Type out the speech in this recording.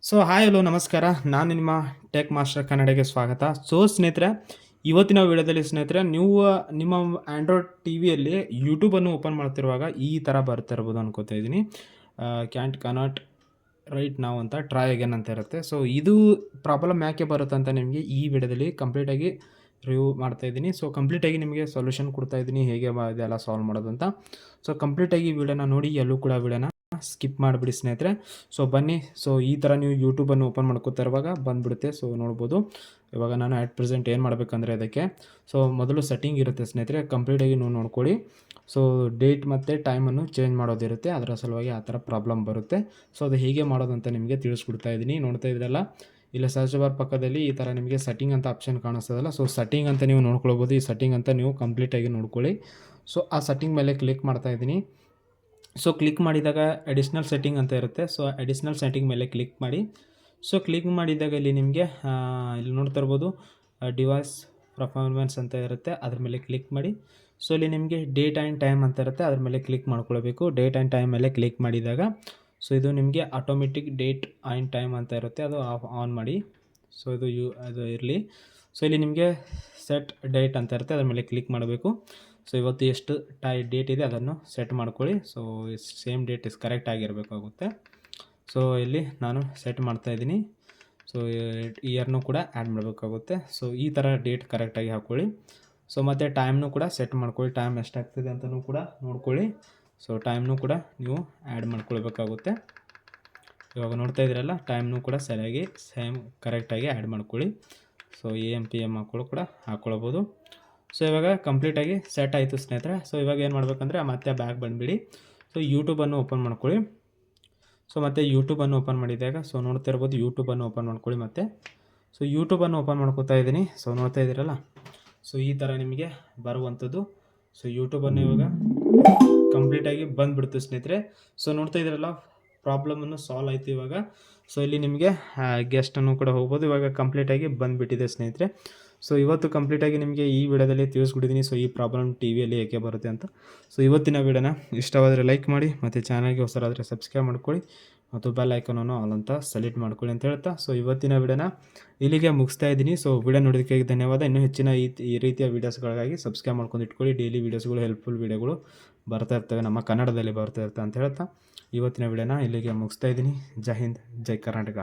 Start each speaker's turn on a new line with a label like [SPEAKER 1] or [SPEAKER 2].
[SPEAKER 1] So hi hello ನಮಸ್ಕಾರ. ನಾನು ನಿಮ್ಮ ಟೆಕ್ ಮಾಸ್ಟರ್ ಕನ್ನಡಗೆ ಸ್ವಾಗತ. ಸೊ ಸ್ನೇಹಿತರೆ, ಇವತ್ತಿನ ವಿಡಿಯೋದಲ್ಲಿ ಸ್ನೇಹಿತರೆ ನೀವು ನಿಮ್ಮ ಆಂಡ್ರಾಯ್ಡ್ ಟಿವಿಯಲ್ಲಿ ಯೂಟ್ಯೂಬನ್ನು ಓಪನ್ ಮಾಡ್ತಿರುವಾಗ ಈ ಥರ ಬರ್ತಿರ್ಬೋದು ಅನ್ಕೋತಾ ಇದ್ದೀನಿ. ಕ್ಯಾಂಟ್ ಕನಾಟ್ ರೈಟ್ ನಾವು ಅಂತ ಟ್ರೈ ಅಗೇನ್ ಅಂತ ಇರುತ್ತೆ. ಸೊ ಇದು ಪ್ರಾಬ್ಲಮ್ ಯಾಕೆ ಬರುತ್ತೆ ಅಂತ ನಿಮಗೆ ಈ ವಿಡಿಯೋದಲ್ಲಿ ಕಂಪ್ಲೀಟಾಗಿ ರಿವ್ಯೂ ಮಾಡ್ತಾ ಇದ್ದೀನಿ. ಸೊ ಕಂಪ್ಲೀಟಾಗಿ ನಿಮಗೆ ಸೊಲ್ಯೂಷನ್ ಕೊಡ್ತಾ ಇದ್ದೀನಿ ಹೇಗೆ ಇದೆಲ್ಲ ಸಾಲ್ವ್ ಮಾಡೋದು ಅಂತ. ಸೊ ಕಂಪ್ಲೀಟಾಗಿ ವಿಡಿಯೋನ ನೋಡಿ, ಎಲ್ಲೂ ಕೂಡ ವಿಡಿಯೋನ ಸ್ಕಿಪ್ ಮಾಡಿಬಿಡಿ ಸ್ನೇಹಿತರೆ. ಸೊ ಬನ್ನಿ. ಸೊ ಈ ಥರ ನೀವು ಯೂಟ್ಯೂಬನ್ನು ಓಪನ್ ಮಾಡ್ಕೋತಾ ಇರುವಾಗ ಬಂದುಬಿಡುತ್ತೆ. ಸೊ ನೋಡ್ಬೋದು. ಇವಾಗ ನಾನು ಅಟ್ ಪ್ರೆಸೆಂಟ್ ಏನು ಮಾಡಬೇಕಂದ್ರೆ ಅದಕ್ಕೆ ಸೊ ಮೊದಲು ಸೆಟ್ಟಿಂಗ್ ಇರುತ್ತೆ ಸ್ನೇಹಿತರೆ, ಕಂಪ್ಲೀಟಾಗಿ ನೀವು ನೋಡ್ಕೊಳ್ಳಿ. ಸೊ ಡೇಟ್ ಮತ್ತು ಟೈಮನ್ನು ಚೇಂಜ್ ಮಾಡೋದಿರುತ್ತೆ, ಅದರ ಸಲುವಾಗಿ ಆ ಥರ ಪ್ರಾಬ್ಲಮ್ ಬರುತ್ತೆ. ಸೊ ಅದು ಹೇಗೆ ಮಾಡೋದು ಅಂತ ನಿಮಗೆ ತಿಳಿಸ್ಕೊಡ್ತಾ ಇದ್ದೀನಿ. ನೋಡ್ತಾ ಇದ್ರಲ್ಲ, ಇಲ್ಲ ಸರ್ಚ್ ಬಾರ್ ಪಕ್ಕದಲ್ಲಿ ಈ ಥರ ನಿಮಗೆ ಸೆಟ್ಟಿಂಗ್ ಅಂತ ಆಪ್ಷನ್ ಕಾಣಿಸ್ತದಲ್ಲ, ಸೊ ಸೆಟ್ಟಿಂಗ್ ಅಂತ ನೀವು ನೋಡ್ಕೊಳ್ಬೋದು. ಈ ಸೆಟ್ಟಿಂಗ್ ಅಂತ ನೀವು ಕಂಪ್ಲೀಟಾಗಿ ನೋಡ್ಕೊಳ್ಳಿ. ಸೊ ಆ ಸೆಟ್ಟಿಂಗ್ ಮೇಲೆ ಕ್ಲಿಕ್ ಮಾಡ್ತಾ ಇದ್ದೀನಿ. ಸೊ ಕ್ಲಿಕ್ ಮಾಡಿದಾಗ ಅಡಿಷ್ನಲ್ ಸೆಟ್ಟಿಂಗ್ ಅಂತ ಇರುತ್ತೆ. ಸೊ ಅಡಿಷ್ನಲ್ ಸೆಟ್ಟಿಂಗ್ ಮೇಲೆ ಕ್ಲಿಕ್ ಮಾಡಿ. ಸೊ ಕ್ಲಿಕ್ ಮಾಡಿದಾಗ ಇಲ್ಲಿ ನಿಮಗೆ ಇಲ್ಲಿ ನೋಡ್ತಾ ಇರ್ಬೋದು ಡಿವೈಸ್ ಪರ್ಫಾರ್ಮೆನ್ಸ್ ಅಂತ ಇರುತ್ತೆ, ಅದ್ರ ಮೇಲೆ ಕ್ಲಿಕ್ ಮಾಡಿ. ಸೊ ಇಲ್ಲಿ ನಿಮಗೆ ಡೇಟ್ ಆ್ಯಂಡ್ ಟೈಮ್ ಅಂತ ಇರುತ್ತೆ, ಅದ್ರ ಮೇಲೆ ಕ್ಲಿಕ್ ಮಾಡ್ಕೊಳ್ಬೇಕು. ಡೇಟ್ ಆ್ಯಂಡ್ ಟೈಮ್ ಮೇಲೆ ಕ್ಲಿಕ್ ಮಾಡಿದಾಗ ಸೊ ಇದು ನಿಮಗೆ ಆಟೋಮೆಟಿಕ್ ಡೇಟ್ ಆ್ಯಂಡ್ ಟೈಮ್ ಅಂತ ಇರುತ್ತೆ, ಅದು ಆನ್ ಮಾಡಿ. ಸೊ ಅದು ಇರಲಿ. ಸೊ ಇಲ್ಲಿ ನಿಮಗೆ ಸೆಟ್ ಡೇಟ್ ಅಂತ ಇರುತ್ತೆ, ಅದ್ರ ಮೇಲೆ ಕ್ಲಿಕ್ ಮಾಡಬೇಕು. ಸೊ ಇವತ್ತು ಎಷ್ಟು ಡೇಟ್ ಇದೆ ಅದನ್ನು ಸೆಟ್ ಮಾಡ್ಕೊಳ್ಳಿ. ಸೊ ಸೇಮ್ ಡೇಟ್ ಕರೆಕ್ಟ್ ಆಗಿರಬೇಕಾಗುತ್ತೆ. ಸೊ ಇಲ್ಲಿ ನಾನು ಸೆಟ್ ಮಾಡ್ತಾಯಿದ್ದೀನಿ. ಸೊ ಇಯರ್ನೂ ಕೂಡ ಆ್ಯಡ್ ಮಾಡಬೇಕಾಗುತ್ತೆ. ಸೊ ಈ ಥರ ಡೇಟ್ ಕರೆಕ್ಟಾಗಿ ಹಾಕ್ಕೊಳ್ಳಿ. ಸೊ ಮತ್ತು ಟೈಮ್ನೂ ಕೂಡ ಸೆಟ್ ಮಾಡ್ಕೊಳ್ಳಿ, ಟೈಮ್ ಎಷ್ಟಾಗ್ತದೆ ಅಂತಲೂ ಕೂಡ ನೋಡ್ಕೊಳ್ಳಿ. ಸೊ ಟೈಮ್ನೂ ಕೂಡ ನೀವು ಆ್ಯಡ್ ಮಾಡ್ಕೊಳ್ಬೇಕಾಗುತ್ತೆ. ಇವಾಗ ನೋಡ್ತಾ ಇದ್ದೀರಲ್ಲ, ಟೈಮ್ನೂ ಕೂಡ ಸರಿಯಾಗಿ ಸೇಮ್ ಕರೆಕ್ಟಾಗಿ ಆ್ಯಡ್ ಮಾಡ್ಕೊಳ್ಳಿ. ಸೊ AM PM ಕೂಡ ಹಾಕ್ಕೊಳ್ಬೋದು. ಸೊ ಇವಾಗ ಕಂಪ್ಲೀಟಾಗಿ ಸೆಟ್ ಆಯಿತು ಸ್ನೇಹಿತರೆ. ಸೊ ಇವಾಗ ಏನು ಮಾಡಬೇಕಂದ್ರೆ ಮತ್ತೆ ಬ್ಯಾಕ್ ಬಂದುಬಿಡಿ. ಸೊ ಯೂಟ್ಯೂಬನ್ನು ಓಪನ್ ಮಾಡ್ಕೊಳ್ಳಿ. ಸೊ ಮತ್ತೆ ಯೂಟ್ಯೂಬನ್ನು ಓಪನ್ ಮಾಡಿದಾಗ ಸೊ ನೋಡ್ತಾ ಇರ್ಬೋದು, ಯೂಟ್ಯೂಬನ್ನು ಓಪನ್ ಮಾಡ್ಕೊಳ್ಳಿ ಮತ್ತೆ. ಸೊ ಯೂಟ್ಯೂಬನ್ನು ಓಪನ್ ಮಾಡ್ಕೋತಾ ಇದ್ದೀನಿ. ಸೊ ನೋಡ್ತಾ ಇದ್ದೀರಲ್ಲ, ಸೊ ಈ ಥರ ನಿಮಗೆ ಬರುವಂಥದ್ದು. ಸೊ ಯೂಟ್ಯೂಬನ್ನು ಇವಾಗ ಕಂಪ್ಲೀಟಾಗಿ ಬಂದುಬಿಡ್ತು ಸ್ನೇಹಿತರೆ. ಸೊ ನೋಡ್ತಾ ಇದ್ದೀರಲ್ಲ, ಪ್ರಾಬ್ಲಮನ್ನು ಸಾಲ್ವ್ ಆಯಿತು ಇವಾಗ. ಸೊ ಇಲ್ಲಿ ನಿಮಗೆ ಗೆಸ್ಟನ್ನು ಕೂಡ ಹೋಗ್ಬೋದು. ಇವಾಗ ಕಂಪ್ಲೀಟಾಗಿ ಬಂದುಬಿಟ್ಟಿದೆ ಸ್ನೇಹಿತರೆ. ಸೊ ಇವತ್ತು ಕಂಪ್ಲೀಟಾಗಿ ನಿಮಗೆ ಈ ವಿಡಿಯೋದಲ್ಲಿ ತಿಳಿಸ್ಬಿಟ್ಟಿದ್ದೀನಿ. ಸೊ ಈ ಪ್ರಾಬ್ಲಮ್ ಟಿವಿಯಲ್ಲಿ ಏಕೆ ಬರುತ್ತೆ ಅಂತ. ಸೊ ಇವತ್ತಿನ ವಿಡಿಯೋನ ಇಷ್ಟವಾದರೆ ಲೈಕ್ ಮಾಡಿ, ಮತ್ತು ಚಾನಲ್ಗೆ ಹೊಸರಾದರೆ ಸಬ್ಸ್ಕ್ರೈಬ್ ಮಾಡ್ಕೊಳ್ಳಿ, ಮತ್ತು ಬೆಲ್ ಐಕಾನನ್ನು ಆಲ್ ಅಂತ ಸೆಲೆಕ್ಟ್ ಮಾಡ್ಕೊಳ್ಳಿ ಅಂತ ಹೇಳ್ತಾ ಸೊ ಇವತ್ತಿನ ವಿಡಿಯೋನ ಇಲ್ಲಿಗೆ ಮುಗಿಸ್ತಾ ಇದ್ದೀನಿ. ಸೊ ವಿಡಿಯೋ ನೋಡೋದಕ್ಕೆ ಧನ್ಯವಾದ. ಇನ್ನೂ ಹೆಚ್ಚಿನ ಈ ರೀತಿಯ ವೀಡಿಯೋಸ್ಗಳಿಗಾಗಿ ಸಬ್ಸ್ಕ್ರೈಬ್ ಮಾಡ್ಕೊಂಡು ಇಟ್ಕೊಳ್ಳಿ. ಡೈಲಿ ವೀಡಿಯೋಸ್ಗಳು, ಹೆಲ್ಪ್ಫುಲ್ ವೀಡಿಯೋಗಳು ಬರ್ತಾ ಇರ್ತವೆ, ನಮ್ಮ ಕನ್ನಡದಲ್ಲಿ ಬರ್ತಾ ಇರ್ತವೆ ಅಂತ ಹೇಳ್ತಾ ಇವತ್ತಿನ ವಿಡಿಯೋನ ಇಲ್ಲಿಗೆ ಮುಗಿಸ್ತಾ ಇದ್ದೀನಿ. ಜೈ ಹಿಂದ್, ಜೈ ಕರ್ನಾಟಕ.